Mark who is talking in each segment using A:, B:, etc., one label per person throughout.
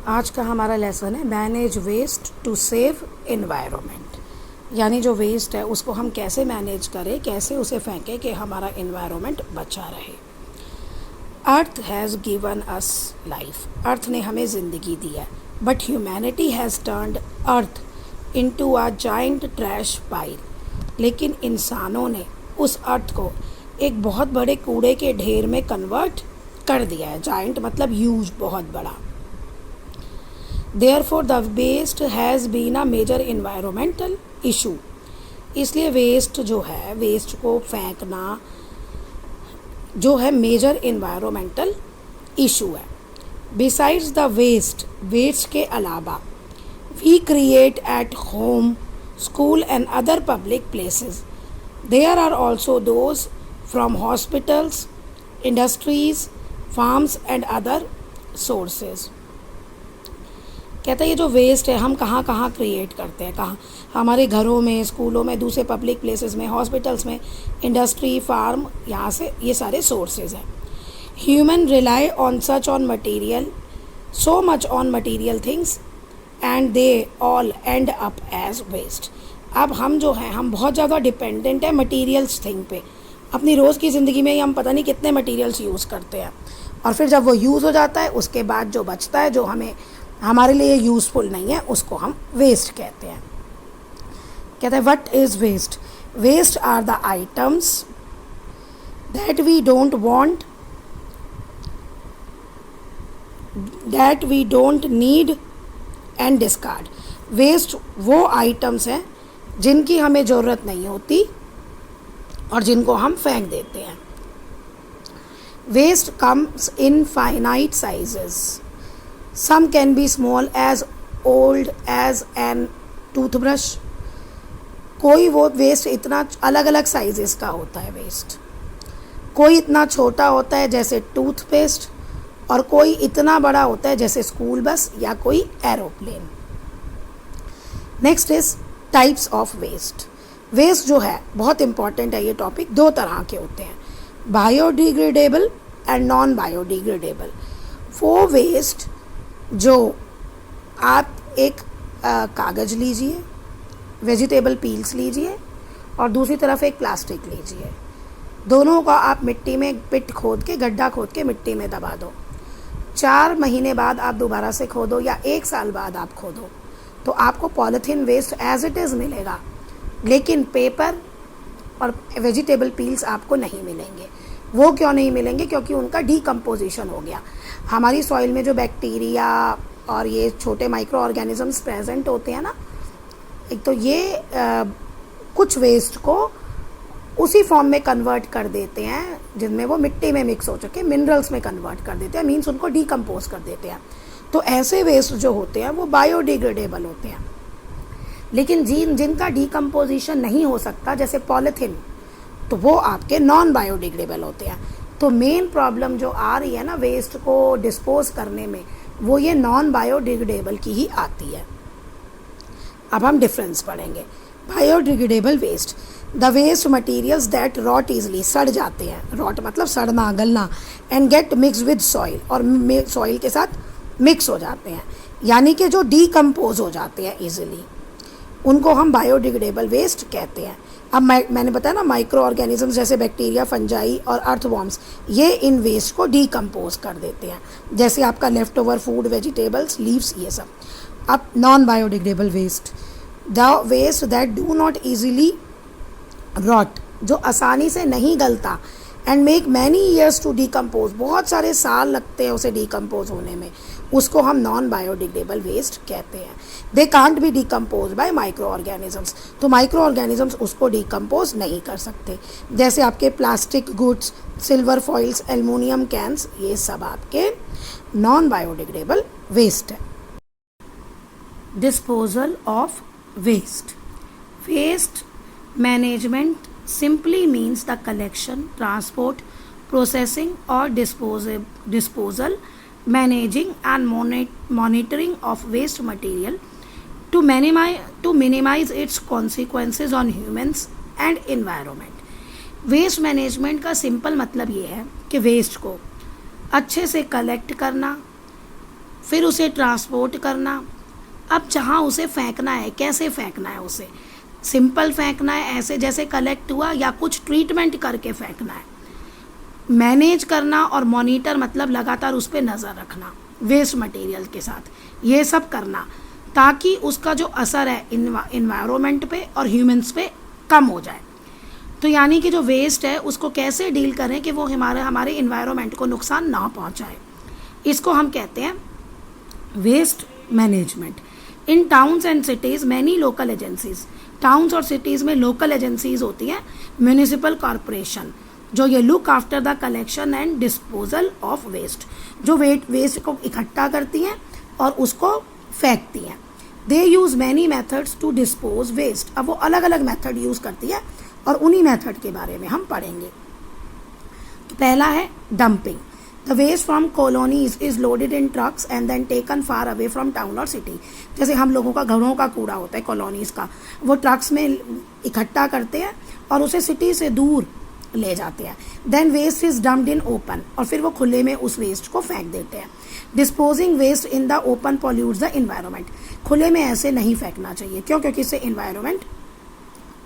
A: आज का हमारा लेसन है manage waste to save environment, यानी जो वेस्ट है उसको हम कैसे मैनेज करें, कैसे उसे फेंकें कि हमारा एनवायरनमेंट बचा रहे। Earth has given us life, earth ने हमें ज़िंदगी दी है, but humanity has turned earth into a giant trash pile, लेकिन इंसानों ने उस अर्थ को एक बहुत बड़े कूड़े के ढेर में कन्वर्ट कर दिया है। जाइंट मतलब ह्यूज, बहुत बड़ा। Therefore the waste has been a major environmental issue, इसलिए वेस्ट जो है, वेस्ट को फेंकना जो है मेजर इन्वायरमेंटल इशू है। बिसाइड्स द वेस्ट, वेस्ट के अलावा we create at home, school and other public places, there are also those from hospitals, industries, farms and other sources. कहता है ये जो वेस्ट है हम कहाँ कहाँ क्रिएट करते हैं, कहाँ, हमारे घरों में, स्कूलों में, दूसरे पब्लिक प्लेसेस में, हॉस्पिटल्स में, इंडस्ट्री, फार्म, यहाँ से ये सारे सोर्सेज हैं। Human rely on such on material, so much on material things and they all end up as waste. अब हम जो हैं, हम बहुत ज़्यादा डिपेंडेंट है मटीरियल्स थिंग पे। अपनी रोज़ की ज़िंदगी में ही हम पता नहीं कितने मटीरियल्स यूज़ करते हैं, और फिर जब वो यूज़ हो जाता है उसके बाद जो बचता है, जो हमें हमारे लिए यूज़फुल नहीं है, उसको हम वेस्ट कहते हैं। कहते हैं what is waste? Waste are the items that we don't want, that we don't need and discard. Waste वो आइटम्स हैं जिनकी हमें ज़रूरत नहीं होती और जिनको हम फेंक देते हैं। Waste comes in finite sizes, some can be small as old as an toothbrush। कोई वो वेस्ट इतना अलग अलग साइजेस का होता है वेस्ट, कोई इतना छोटा होता है जैसे टूथपेस्ट, और कोई इतना बड़ा होता है जैसे स्कूल बस या कोई aeroplane. Next is types of waste. Waste जो है बहुत इंपॉर्टेंट है, ये टॉपिक दो तरह के होते हैं, बायोडिग्रेडेबल एंड नॉन बायोडिग्रेडेबल। वो वेस्ट जो आप एक कागज़ लीजिए, वेजिटेबल पील्स लीजिए, और दूसरी तरफ एक प्लास्टिक लीजिए, दोनों का आप मिट्टी में पिट खोद के, गड्ढा खोद के मिट्टी में दबा दो। 4 महीने बाद आप दोबारा से खोदो या 1 साल बाद आप खोदो तो आपको polythene waste as it is मिलेगा, लेकिन पेपर और वेजिटेबल पील्स आपको नहीं मिलेंगे। वो क्यों नहीं मिलेंगे? क्योंकि उनका डीकम्पोजिशन हो गया। हमारी सॉइल में जो बैक्टीरिया और ये छोटे माइक्रो ऑर्गेनिजम्स प्रेजेंट होते हैं ना, एक तो ये कुछ वेस्ट को उसी फॉर्म में कन्वर्ट कर देते हैं जिनमें वो मिट्टी में मिक्स हो चुके, मिनरल्स में कन्वर्ट कर देते हैं, मीन्स उनको डीकम्पोज कर देते हैं। तो ऐसे वेस्ट जो होते हैं वो बायोडिग्रेडेबल होते हैं, लेकिन जिनका डीकम्पोजिशन नहीं हो सकता जैसे पॉलीथीन, तो वो आपके नॉन बायोडिग्रेडेबल होते हैं। तो मेन प्रॉब्लम जो आ रही है ना वेस्ट को डिस्पोज करने में, वो ये नॉन बायोडिग्रेडेबल की ही आती है। अब हम डिफरेंस पढ़ेंगे। Biodegradable waste, the waste materials that rot easily, सड़ जाते हैं, रॉट मतलब सड़ना, गलना, and get mix with soil, और सॉइल के साथ मिक्स हो जाते हैं, यानी कि जो डीकम्पोज हो जाते हैं ईजिली, उनको हम बायोडिग्रेडेबल वेस्ट कहते हैं। अब मैंने बताया ना, माइक्रो ऑर्गेनिजम्स जैसे बैक्टीरिया, फंजाई और अर्थवॉर्म्स, ये इन वेस्ट को डीकम्पोज कर देते हैं, जैसे आपका left over food, vegetables, leaves, ये सब। अब non biodegradable waste, the waste that do not easily rot, जो आसानी से नहीं गलता, and make many years to decompose, बहुत सारे साल लगते हैं उसे डीकम्पोज होने में, उसको हम नॉन बायोडिग्रेडेबल वेस्ट कहते हैं। They can't be decompose by micro organisms, तो माइक्रो ऑर्गेनिजम्स उसको डीकम्पोज नहीं कर सकते, जैसे आपके plastic goods, silver foils, aluminium cans, ये सब आपके नॉन बायोडिग्रेडेबल वेस्ट है। Disposal of waste, waste management simply means the collection, transport, processing or disposal, managing and monitoring of waste material to minimize its consequences on humans and environment। Waste management का simple मतलब ये है कि waste को अच्छे से collect करना, फिर उसे ट्रांसपोर्ट करना। अब जहाँ उसे फेंकना है, कैसे फेंकना है उसे, सिंपल फेंकना है ऐसे जैसे कलेक्ट हुआ, या कुछ ट्रीटमेंट करके फेंकना है। मैनेज करना और मॉनिटर मतलब लगातार उस पर नज़र रखना वेस्ट मटेरियल के साथ, ये सब करना ताकि उसका जो असर है इन्वायरमेंट पे और ह्यूमंस पे कम हो जाए। तो यानी कि जो वेस्ट है उसको कैसे डील करें कि वो हमारे इन्वायरमेंट को नुकसान ना पहुंचाए, इसको हम कहते हैं waste management. In towns and cities many local agencies, towns और सिटीज़ में लोकल एजेंसीज होती हैं, म्यूनिसिपल कॉरपोरेशन, जो ये look after the collection and disposal of waste, जो वेस्ट को इकट्ठा करती हैं और उसको फेंकती हैं। They use many methods to dispose waste, अब वो अलग अलग मेथड यूज़ करती है और उन्हीं मेथड के बारे में हम पढ़ेंगे। तो पहला है dumping. The waste from colonies is loaded in trucks and then taken far away from town और सिटी। जैसे हम लोगों का घरों का कूड़ा होता है कॉलोनीज का, वो ट्रक्स में इकट्ठा करते हैं और उसे सिटी से दूर ले जाते हैं। Then waste is dumped in open, और फिर वो खुले में उस वेस्ट को फेंक देते हैं। Disposing waste in the open pollutes the environment, खुले में ऐसे नहीं फेंकना चाहिए, क्यों? क्योंकि इससे इन्वायरमेंट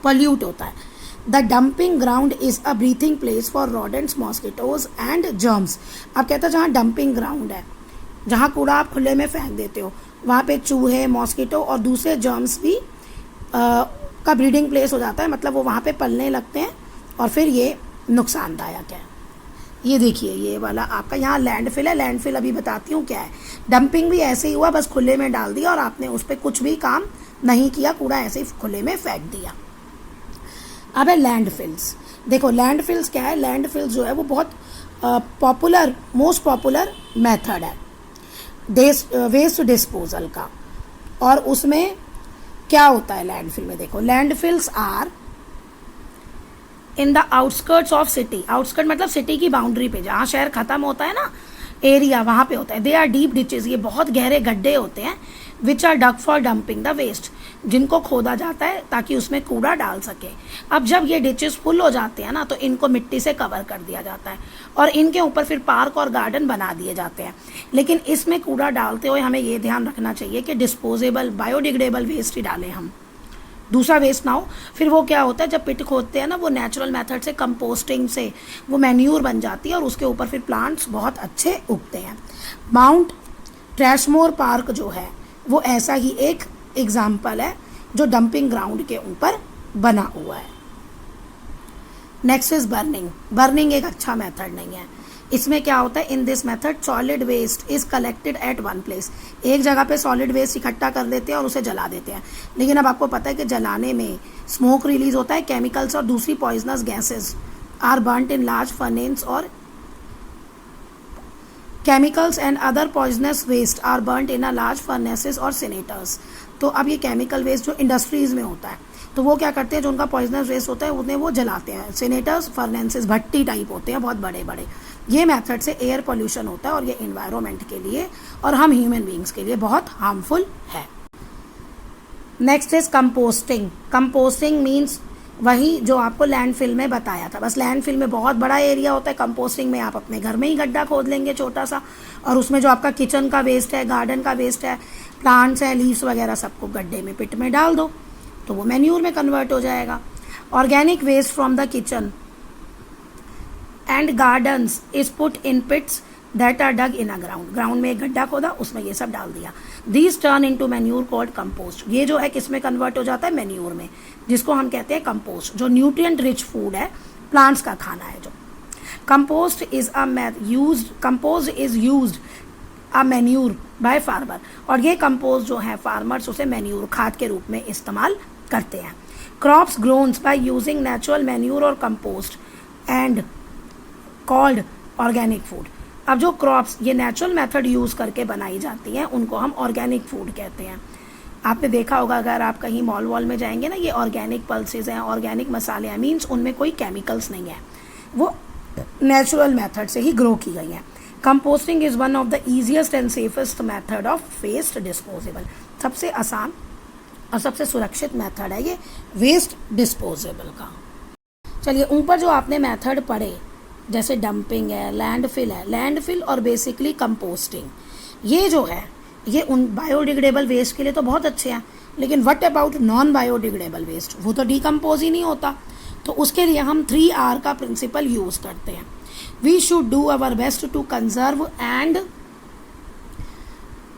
A: पॉल्यूट होता है। The dumping ground is a breathing place for rodents, mosquitoes and germs. अब कहता है जहाँ डंपिंग ग्राउंड है, जहाँ कूड़ा आप खुले में फेंक देते हो, वहाँ पे चूहे, मॉस्किटो और दूसरे जर्म्स भी का ब्रीडिंग प्लेस हो जाता है, मतलब वो वहाँ पे पलने लगते हैं और फिर ये नुकसानदायक है। ये देखिए ये वाला आपका यहाँ लैंडफिल है, लैंडफिल अभी बताती हूँ क्या है। डंपिंग भी ऐसे ही हुआ, बस खुले में डाल दिया और आपने उस पर कुछ भी काम नहीं किया, कूड़ा ऐसे ही खुले में फेंक दिया। अब है लैंडफिल्स। देखो लैंडफिल्स क्या है, लैंडफिल्स जो है वो बहुत पॉपुलर, मोस्ट पॉपुलर मेथड है वेस्ट डिस्पोजल का। और उसमें क्या होता है लैंडफिल में, देखो landfills are in the outskirts of city, outskirt मतलब सिटी की बाउंड्री पे, जहाँ शहर खत्म होता है ना एरिया, वहाँ पे होता है। दे आर डीप डिचेज, ये बहुत गहरे गड्ढे होते हैं, which are dug for dumping the waste, जिनको खोदा जाता है ताकि उसमें कूड़ा डाल सके। अब जब ये डिचेस फुल हो जाते हैं ना, तो इनको मिट्टी से कवर कर दिया जाता है और इनके ऊपर फिर पार्क और गार्डन बना दिए जाते हैं। लेकिन इसमें कूड़ा डालते हुए हमें ये ध्यान रखना चाहिए कि डिस्पोजेबल बायोडिग्रेडेबल वेस्ट ही डालें हम, दूसरा वेस्ट ना हो। फिर वो क्या होता है, जब पिट खोदते हैं ना, वो नेचुरल मेथड से कंपोस्टिंग से वो मैन्यूर बन जाती है और उसके ऊपर फिर प्लांट्स बहुत अच्छे उगते हैं। माउंट ट्रैशमोर पार्क जो है वो ऐसा ही एक एग्जाम्पल है जो डंपिंग ग्राउंड के ऊपर बना हुआ है। Next is burning. बर्निंग एक अच्छा मेथड नहीं है। इसमें क्या होता है, in this method solid waste is collected at one place, एक जगह पे सॉलिड वेस्ट इकट्ठा कर देते हैं और उसे जला देते हैं। लेकिन अब आपको पता है कि जलाने में स्मोक रिलीज होता है, केमिकल्स और दूसरी poisonous gases are burnt in large furnace, और chemicals and other poisonous waste are burnt in a large furnaces और सिनेटर्स। तो अब ये केमिकल वेस्ट जो इंडस्ट्रीज में होता है, तो वो क्या करते हैं, जो उनका पॉइजनस वेस्ट होता है उन्हें वो जलाते हैं। सिनेटर्स, फर्नेसेस भट्टी टाइप होते हैं बहुत बड़े बड़े। ये मेथड से एयर पोल्यूशन होता है और ये इन्वायरमेंट के लिए और हम ह्यूमन बींग्स के लिए बहुत हार्मफुल है। Next is composting. Composting means वही जो आपको लैंडफिल में बताया था, बस लैंडफिल में बहुत बड़ा एरिया होता है। कंपोस्टिंग में आप अपने घर में ही गड्ढा खोद लेंगे छोटा सा, और उसमें जो आपका किचन का वेस्ट है, गार्डन का वेस्ट है, प्लांट्स हैं, लीव्स वगैरह सबको गड्ढे में, पिट में डाल दो, तो वो मैन्यूर में कन्वर्ट हो जाएगा। Organic waste from the kitchen and gardens is put in pits that are dug in a ground, ground में एक गड्ढा खोदा, उसमें ये सब डाल दिया। These turn into manure called compost, ये जो है किस में कन्वर्ट हो जाता है, मैन्यूर में, जिसको हम कहते हैं कंपोस्ट, जो न्यूट्रिएंट रिच फूड है, प्लांट्स का खाना है जो। Compost is used a manure by farmer, और ये कंपोस्ट जो है फार्मर्स उसे मैन्यूर, खाद के रूप में इस्तेमाल करते हैं। Crops grows by using natural manure और compost and called organic food. अब जो क्रॉप्स ये नेचुरल मेथड यूज़ करके बनाई जाती हैं उनको हम ऑर्गेनिक फूड कहते हैं। आपने देखा होगा अगर आप कहीं मॉल वॉल में जाएंगे ना, ये ऑर्गेनिक पल्सेस हैं, ऑर्गेनिक मसाले हैं, मीन्स उनमें कोई केमिकल्स नहीं है, वो नेचुरल मेथड से ही ग्रो की गई हैं। Composting is one of the easiest and safest method of waste disposable, सबसे आसान और सबसे सुरक्षित मेथड है ये वेस्ट डिस्पोजेबल का। चलिए ऊपर जो आपने मेथड पढ़े, जैसे डंपिंग है, लैंडफिल है, लैंडफिल और बेसिकली कंपोस्टिंग, ये जो है ये उन बायोडिग्रेडेबल वेस्ट के लिए तो बहुत अच्छे हैं, लेकिन what about non biodegradable waste, वो तो डिकम्पोज ही नहीं होता। तो उसके लिए हम 3R का प्रिंसिपल यूज़ करते हैं। We should do our best to conserve and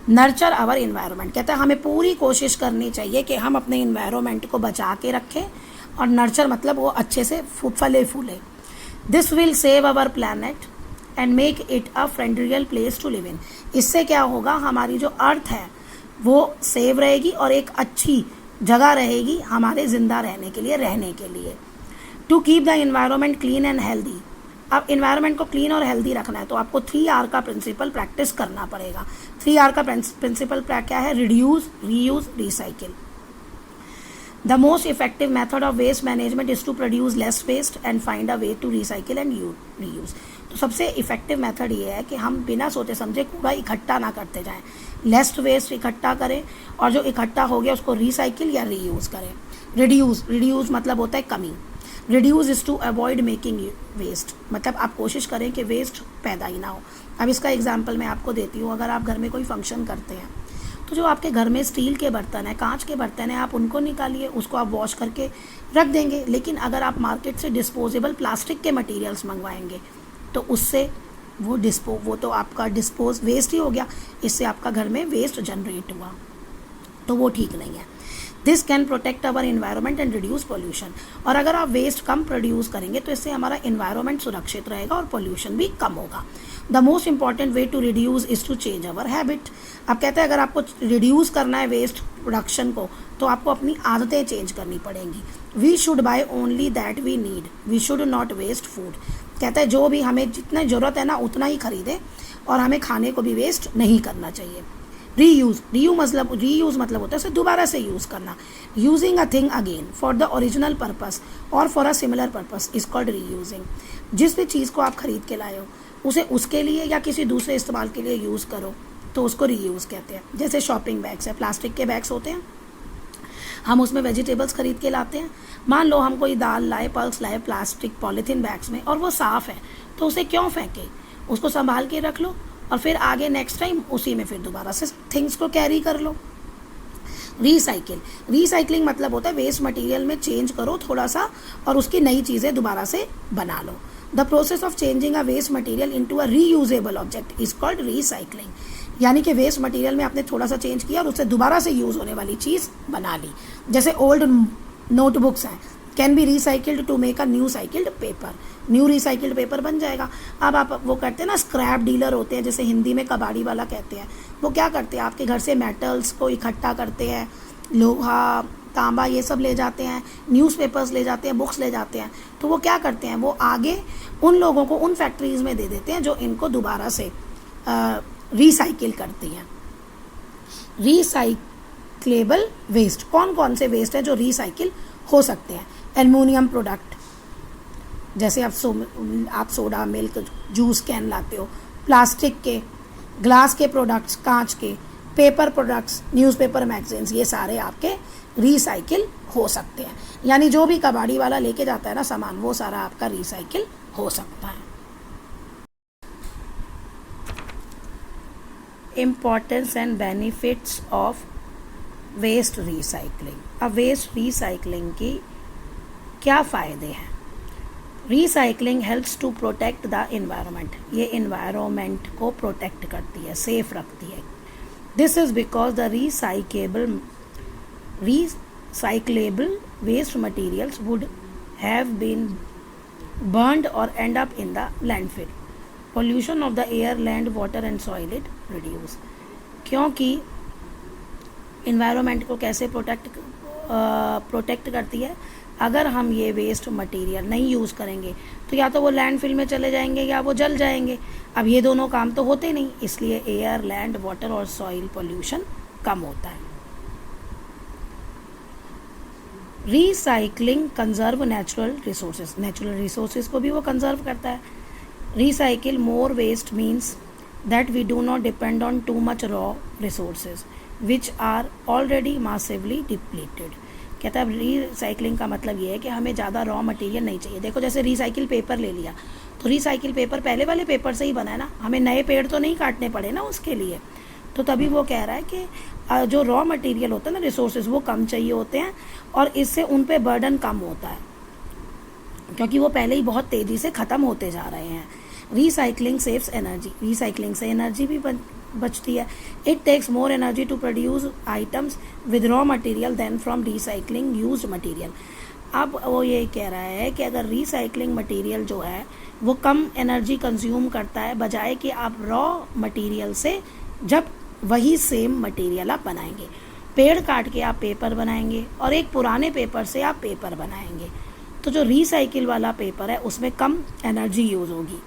A: nurture our environment. कहता है हमें पूरी कोशिश करनी चाहिए कि हम अपने इन्वायरमेंट को बचा के रखें, और नर्चर मतलब वो अच्छे से फले फूले। This will save our planet and make it a friendlier place to live in. इससे क्या होगा, हमारी जो अर्थ है वो सेव रहेगी और एक अच्छी जगह रहेगी हमारे ज़िंदा रहने के लिए। To keep the environment clean and healthy. अब इन्वायरमेंट को क्लीन और हेल्दी रखना है तो आपको 3R का प्रिंसिपल प्रैक्टिस करना पड़ेगा। 3R का प्रिंसिपल क्या है? Reduce, reuse, recycle. The most effective method of waste management is to produce less waste and find a way to recycle and reuse. तो सबसे इफेक्टिव मेथड ये है कि हम बिना सोचे समझे कूड़ा इकट्ठा ना करते जाएं, लेस वेस्ट इकट्ठा करें, और जो इकट्ठा हो गया उसको रिसाइकिल या रीयूज करें। रिड्यूस मतलब होता है कमी। Reduce is to avoid making waste, मतलब आप कोशिश करें कि वेस्ट पैदा ही ना हो। अब इसका एग्जांपल मैं आपको देती हूँ। अगर आप घर में कोई फंक्शन करते हैं तो जो आपके घर में स्टील के बर्तन है, कांच के बर्तन है, आप उनको निकालिए, उसको आप वॉश करके रख देंगे। लेकिन अगर आप मार्केट से डिस्पोजेबल प्लास्टिक के मटेरियल्स मंगवाएंगे तो उससे वो तो आपका डिस्पोज वेस्ट ही हो गया, इससे आपका घर में वेस्ट जनरेट हुआ, तो वो ठीक नहीं है। This can protect our environment and reduce pollution. और अगर आप वेस्ट कम प्रोड्यूस करेंगे तो इससे हमारा इन्वायरमेंट सुरक्षित रहेगा और पोल्यूशन भी कम होगा। The most important way to reduce is to change our habit. अब कहते हैं अगर आपको रिड्यूस करना है वेस्ट प्रोडक्शन को तो आपको अपनी आदतें चेंज करनी पड़ेंगी। We should buy only that we need, we should not waste food. कहता है जो भी हमें जितना ज़रूरत है ना उतना ही खरीदें, और हमें खाने को भी वेस्ट नहीं करना चाहिए। रीयूज़ मतलब होता है उसे दोबारा से यूज़ करना। Using a thing again for the original purpose और for a similar purpose is called reusing. जिस भी चीज़ को आप खरीद के लाए हो उसे उसके लिए या किसी दूसरे इस्तेमाल के लिए यूज़ करो तो उसको रीयूज़ कहते हैं। जैसे शॉपिंग बैग्स है, प्लास्टिक के बैग्स होते हैं, हम उसमें वेजिटेबल्स खरीद के लाते हैं। मान लो हम कोई दाल लाए, पल्स लाए प्लास्टिक पॉलीथीन बैग्स में, और वो साफ़ है तो उसे क्यों फेंके, उसको संभाल के रख लो और फिर आगे नेक्स्ट टाइम उसी में फिर दोबारा से थिंग्स को कैरी कर लो। रिसाइकलिंग मतलब होता है वेस्ट मटेरियल में चेंज करो थोड़ा सा और उसकी नई चीज़ें दोबारा से बना लो। The process of changing a waste material into a reusable object is called recycling. यानी कि वेस्ट मटेरियल में आपने थोड़ा सा चेंज किया और उससे दोबारा से यूज़ होने वाली चीज़ बना ली। जैसे ओल्ड नोटबुक्स हैं, can be recycled to make a new cycled paper, new recycled paper बन जाएगा। अब आप वो करते हैं ना, स्क्रैप डीलर होते हैं, जैसे हिंदी में कबाड़ी वाला कहते हैं, वो क्या करते हैं आपके घर से मेटल्स को इकट्ठा करते हैं, लोहा तांबा ये सब ले जाते हैं, न्यूज़पेपर्स ले जाते हैं, बुक्स ले जाते हैं। तो वो क्या करते हैं, वो आगे उन लोगों को उन फैक्ट्रीज़ में दे देते हैं जो इनको दोबारा से रिसाइकिल करती हैं। रिसाइक्लेबल वेस्ट कौन कौन से वेस्ट हैं जो रिसाइकिल हो सकते हैं? एल्युमिनियम प्रोडक्ट, जैसे आप सोडा, मिल्क, जूस कैन लाते हो, प्लास्टिक के, ग्लास के प्रोडक्ट्स, कांच के, पेपर प्रोडक्ट्स, न्यूज़पेपर, मैगजीन्स, ये सारे आपके रिसाइकिल हो सकते हैं। यानी जो भी कबाड़ी वाला लेके जाता है ना सामान, वो सारा आपका रिसाइकिल हो सकता है। Importance and benefits of waste recycling. अब वेस्ट रिसाइकलिंग की क्या फ़ायदे हैं? Recycling helps to protect the environment, ये इन्वायरमेंट को प्रोटेक्ट करती है, सेफ रखती है। This is because the recyclable waste materials would have been burned or end up in the landfill. Pollution of the air, land, water and soil it reduce. क्योंकि environment को कैसे protect करती है? अगर हम ये वेस्ट मटेरियल नहीं use करेंगे तो या तो वो लैंडफिल में चले जाएंगे या वो जल जाएंगे। अब ये दोनों काम तो होते नहीं, इसलिए एयर, लैंड, वाटर और सॉइल पोल्यूशन कम होता है। रिसाइकलिंग कंजर्व नेचुरल रिसोर्सेज को भी वो कंजर्व करता है। Recycle more waste means that we do not depend on too much raw resources which are already massively depleted. कहता है रिसाइकलिंग का मतलब ये है कि हमें ज़्यादा रॉ मटेरियल नहीं चाहिए। देखो जैसे रिसाइकिल पेपर ले लिया तो रिसाइकिल पेपर पहले वाले पेपर से ही बना है ना, हमें नए पेड़ तो नहीं काटने पड़े ना उसके लिए। तो तभी वो कह रहा है कि जो रॉ मटेरियल होता है ना, रिसोर्सेज, वो कम चाहिए होते हैं और इससे उन पे बर्डन कम होता है क्योंकि वो पहले ही बहुत तेज़ी से ख़त्म होते जा रहे हैं। रिसाइकलिंग सेव्स एनर्जी, रिसाइकलिंग से एनर्जी भी बचती है। It takes more energy to produce items with raw material than from recycling used material. अब वो ये कह रहा है कि अगर रिसाइकलिंग मटेरियल जो है वो कम एनर्जी कंज्यूम करता है बजाय कि आप रॉ मटेरियल से जब वही सेम मटेरियल आप बनाएंगे। पेड़ काट के आप पेपर बनाएंगे और एक पुराने पेपर से आप पेपर बनाएंगे, तो जो रिसाइकिल वाला पेपर है उसमें कम एनर्जी यूज़ होगी।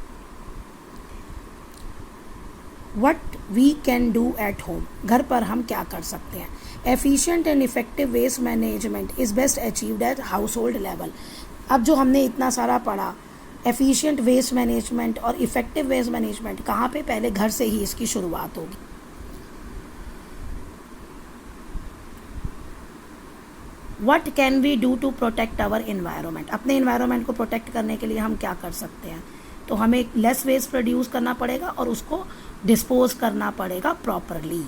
A: What we can do at home, घर पर हम क्या कर सकते हैं। Efficient and effective waste management is best achieved at household level. अब जो हमने इतना सारा पढ़ा, एफिशिएंट वेस्ट मैनेजमेंट और इफेक्टिव वेस्ट मैनेजमेंट कहाँ पे, पहले घर से ही इसकी शुरुआत होगी। What can we do to protect our environment, अपने इन्वायरमेंट को प्रोटेक्ट करने के लिए हम क्या कर सकते हैं। तो हमें लेस वेस्ट प्रोड्यूस करना पड़ेगा और उसको डिस्पोज करना पड़ेगा properly.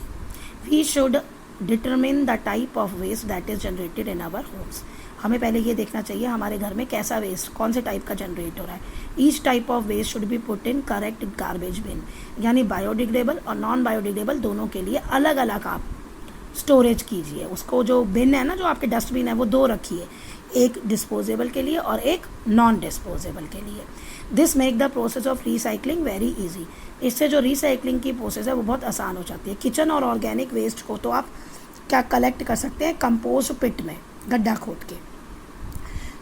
A: We should determine the type of waste that is generated in our homes, हमें पहले ये देखना चाहिए हमारे घर में कैसा वेस्ट, कौन से टाइप का जनरेट हो रहा है। Each type of waste should be put in correct garbage bin, यानी बायोडिग्रेडेबल और नॉन बायोडिग्रेडेबल दोनों के लिए अलग अलग आप स्टोरेज कीजिए। उसको जो बिन है ना, जो आपके डस्टबिन है, वो दो रखिए, एक डिस्पोजेबल के लिए और एक नॉन डिस्पोजेबल के लिए। This make the process of recycling very easy, इससे जो रिसाइकलिंग की प्रोसेस है वो बहुत आसान हो जाती है। किचन और ऑर्गेनिक वेस्ट को तो आप क्या कलेक्ट कर सकते हैं, कंपोस्ट पिट में गड्ढा खोद के।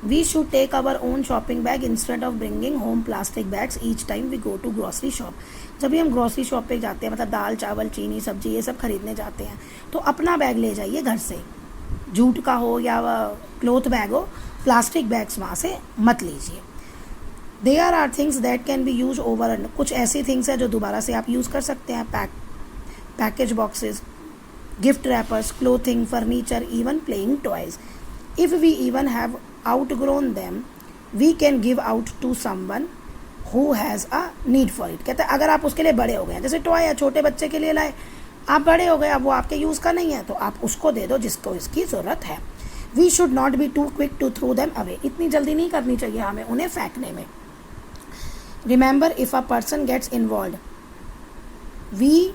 A: We should take our own shopping bag instead of bringing home plastic bags each time we go to grocery shop. जब भी हम ग्रॉसरी शॉप पे जाते हैं, मतलब दाल चावल चीनी सब्जी ये सब खरीदने जाते हैं, तो अपना बैग ले जाइए घर से, जूट का हो या क्लॉथ बैग हो, प्लास्टिक बैग्स वहाँ से मत लीजिए। There are things that can be use over, कुछ ऐसी थिंग्स है जो दोबारा से आप यूज़ कर सकते हैं। Package boxes, gift wrappers, clothing, furniture, even playing toys. If we even have outgrown them, we can give out to someone who has a need for it। कहते हैं अगर आप उसके लिए बड़े हो गए हैं, जैसे टॉय है छोटे बच्चे के लिए लाए, आप बड़े हो गए, अब वो आपके यूज़ का नहीं है, तो आप उसको दे दो जिसको इसकी ज़रूरत है। We should not be too quick to throw them away, इतनी जल्दी नहीं करनी चाहिए हमें उन्हें फेंकने में। Remember if a person gets involve we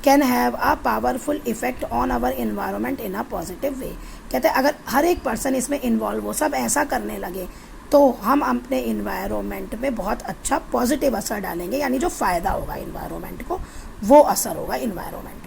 A: can have a powerful effect on our environment in a positive way. कहते हैं अगर हर एक पर्सन इसमें इन्वॉल्व हो, सब ऐसा करने लगे, तो हम अपने इन्वायरमेंट में बहुत अच्छा पॉजिटिव असर डालेंगे, यानी जो फ़ायदा होगा इन्वायरमेंट को, वो असर होगा इन्वायरमेंट।